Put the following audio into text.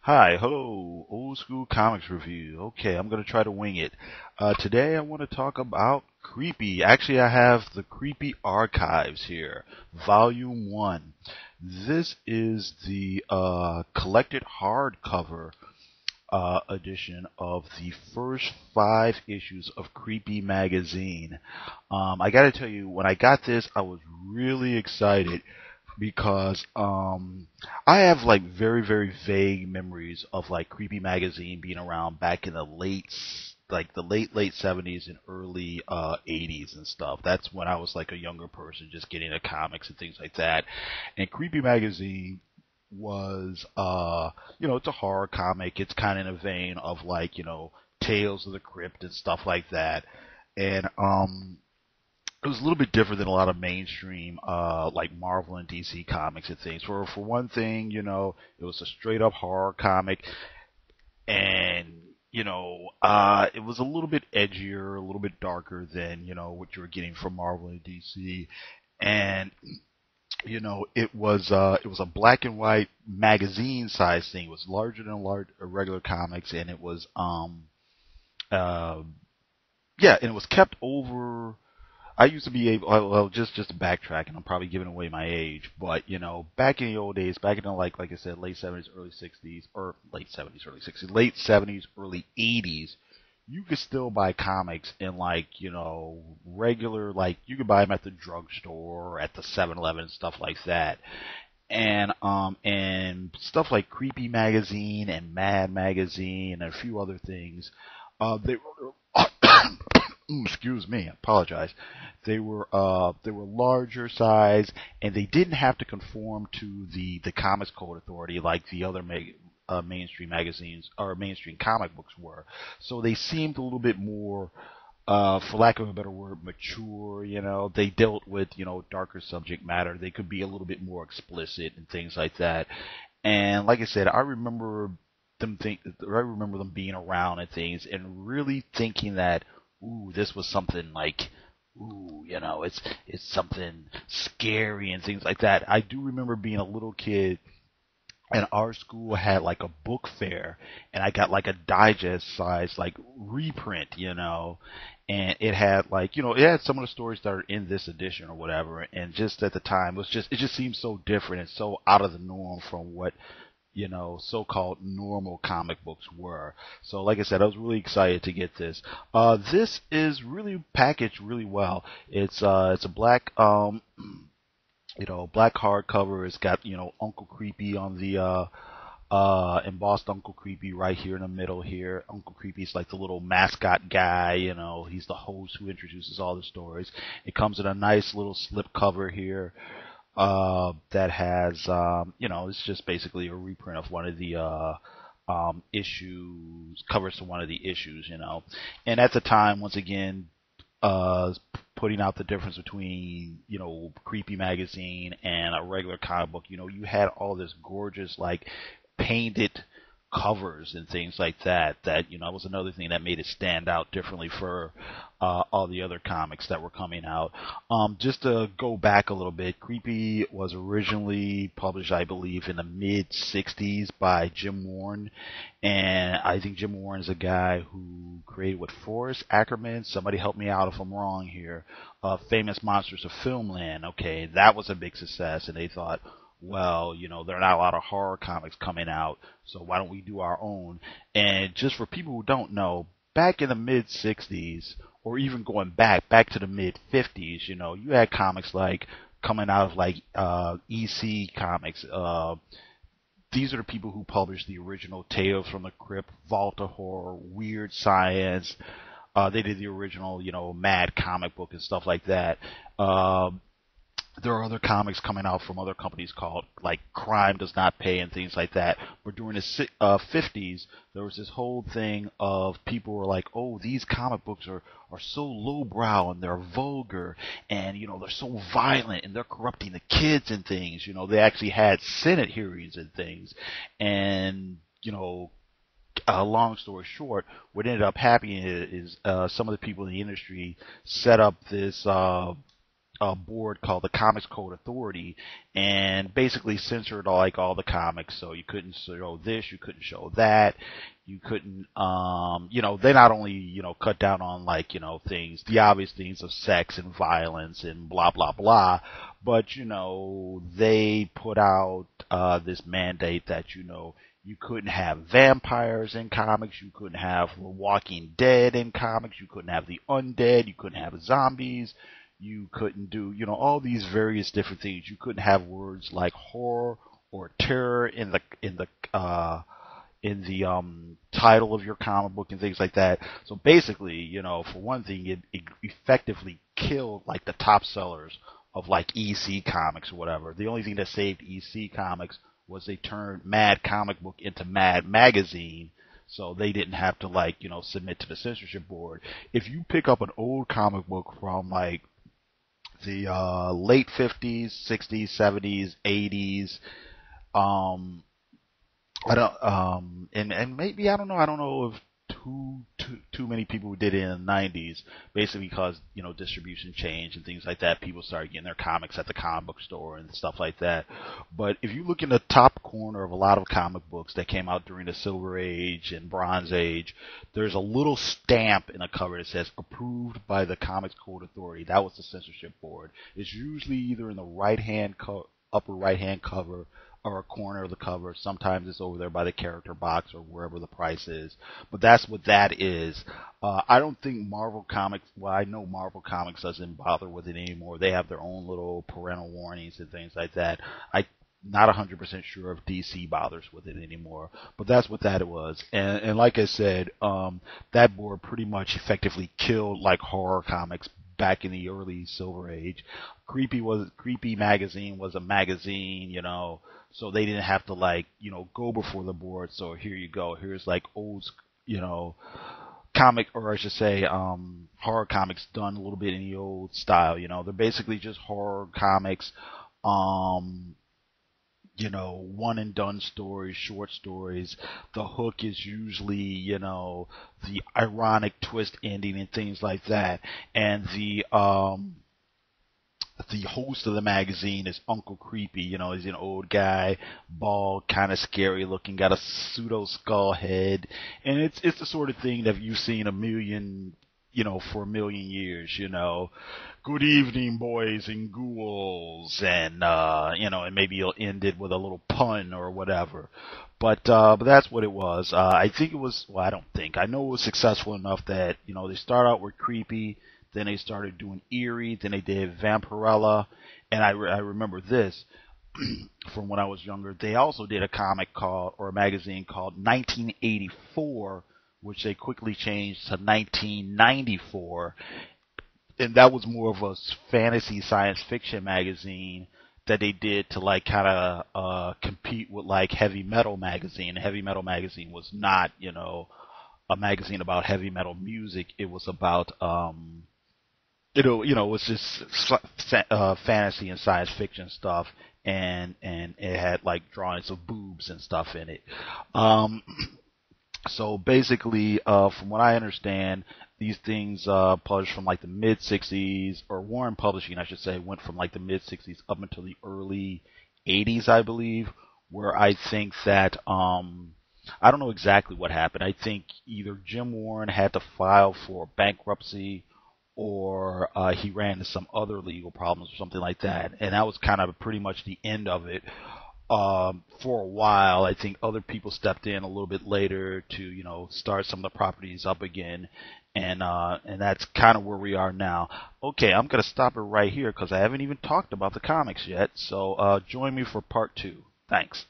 Hi, hello, Old School Comics Review. Okay, I'm going to try to wing it. Today I want to talk about Creepy. Actually, I have the Creepy Archives here, Volume 1. This is the collected hardcover edition of the first 5 issues of Creepy Magazine. I got to tell you, when I got this, I was really excited because I have like very vague memories of like Creepy Magazine being around back in the late 70s and early 80s and stuff. That's when I was like a younger person just getting into comics and things like that. And Creepy Magazine was it's a horror comic. It's kind of in a vein of like, Tales of the Crypt and stuff like that. And it was a little bit different than a lot of mainstream like Marvel and DC comics and things. For one thing, it was a straight up horror comic, and it was a little bit edgier, a little bit darker than what you were getting from Marvel and DC. And it was a black and white magazine size thing. It was larger than regular comics, and it was uh, yeah, and it was kept over. I used to be able, well, just to backtrack, and I'm probably giving away my age, but back in the old days, back in the like I said, late '70s, early '60s, or late '70s, early '60s, late '70s, early '80s, you could still buy comics in like regular, like you could buy them at the drugstore, or at the 7-Eleven, stuff like that, and stuff like Creepy Magazine and Mad Magazine and a few other things. They excuse me, I apologize. They were larger size, and they didn't have to conform to the Comics Code Authority like the other mainstream magazines or mainstream comic books were. So they seemed a little bit more, for lack of a better word, mature. They dealt with darker subject matter. They could be a little bit more explicit and things like that. And like I said, I remember them being around and things, and really thinking that, ooh, this was something like, ooh, it's something scary and things like that. I do remember being a little kid, and our school had like a book fair, and I got like a digest size like reprint, and it had like it had some of the stories that are in this edition or whatever, and just at the time it just seemed so different and so out of the norm from what so-called normal comic books were. So, like I said, I was really excited to get this. This is really packaged really well. It's a black black hardcover. It's got Uncle Creepy on the embossed Uncle Creepy right here in the middle here. Uncle Creepy's like the little mascot guy. He's the host who introduces all the stories. It comes in a nice little slip cover here that has, it's just basically a reprint of one of the issues, covers to one of the issues. And at the time, once again, uh, putting out the difference between, Creepy Magazine and a regular comic book, you had all this gorgeous, like, painted covers and things like that was another thing that made it stand out differently for all the other comics that were coming out. Just to go back a little bit, Creepy was originally published, I believe, in the mid 60s by Jim Warren, and I think Jim Warren is a guy who created with Forrest Ackerman. Somebody help me out if I'm wrong here. Famous Monsters of Filmland. Okay, that was a big success, and they thought, well, there are not a lot of horror comics coming out, so why don't we do our own? And just for people who don't know, back in the mid 60s, or even going back to the mid 50s, you had comics like coming out of like EC Comics. These are the people who published the original Tales from the Crypt, Vault of Horror, Weird Science. They did the original, Mad comic book and stuff like that. There are other comics coming out from other companies called like Crime Does Not Pay and things like that. But during the 50s, there was this whole thing of people were like, oh, these comic books are so lowbrow and they're vulgar, and they're so violent and they're corrupting the kids and things. They actually had Senate hearings and things, and long story short, what ended up happening is some of the people in the industry set up this. a board called the Comics Code Authority, and basically censored all the comics. So you couldn't show this, you couldn't show that, you couldn't, they not only cut down on things, the obvious things of sex and violence and blah blah blah, but they put out this mandate that you couldn't have vampires in comics, you couldn't have The Walking Dead in comics, you couldn't have the undead, you couldn't have zombies, you couldn't do, all these various different things. You couldn't have words like horror or terror in the title of your comic book and things like that. So basically, for one thing, it effectively killed the top sellers of EC Comics or whatever. The only thing that saved EC Comics was they turned Mad Comic Book into Mad Magazine, so they didn't have to submit to the censorship board. If you pick up an old comic book from the late 50s, 60s, 70s, 80s, I don't and maybe I don't know if too many people did it in the 90s, basically because distribution changed and things like that. People started getting their comics at the comic book store and stuff like that. But if you look in the top corner of a lot of comic books that came out during the Silver Age and Bronze Age, there's a little stamp in a cover that says approved by the Comics Code Authority. That was the censorship board. It's usually either in the upper right hand cover or a corner of the cover. Sometimes it's over there by the character box or wherever the price is. But that's what that is. I don't think Marvel Comics, well, I know Marvel Comics doesn't bother with it anymore. They have their own little parental warnings and things like that. I'm not 100% sure if DC bothers with it anymore. But that's what that was. And like I said, that board pretty much effectively killed horror comics back in the early Silver Age. Creepy Magazine was a magazine, so they didn't have to go before the board. So here you go. Here's old, comic, or I should say, horror comics done a little bit in the old style. They're basically just horror comics. One and done stories, short stories. The hook is usually, the ironic twist ending and things like that. And the host of the magazine is Uncle Creepy. He's an old guy, bald, kind of scary looking, got a pseudo skull head, and it's the sort of thing that you've seen for a million years. Good evening, boys and ghouls, and and maybe you'll end it with a little pun or whatever. But that's what it was. I think it was. Well, I know it was successful enough that they start out with Creepy. Then they started doing Eerie. Then they did Vampirella. And I remember this from when I was younger. They also did a magazine called 1984, which they quickly changed to 1994. And that was more of a fantasy science fiction magazine that they did to kind of compete with Heavy Metal Magazine. Heavy Metal Magazine was not, a magazine about heavy metal music. It was about it was just fantasy and science fiction stuff, and it had drawings of boobs and stuff in it. So basically, from what I understand, these things published from the mid '60s, or Warren Publishing, I should say, went from the mid '60s up until the early '80s, I believe, where I think that I don't know exactly what happened. I think either Jim Warren had to file for bankruptcy, or he ran into some other legal problems or something like that. And that was kind of pretty much the end of it. For a while, I think other people stepped in a little bit later to, start some of the properties up again. And that's kind of where we are now. Okay, I'm going to stop it right here because I haven't even talked about the comics yet. So join me for part 2. Thanks.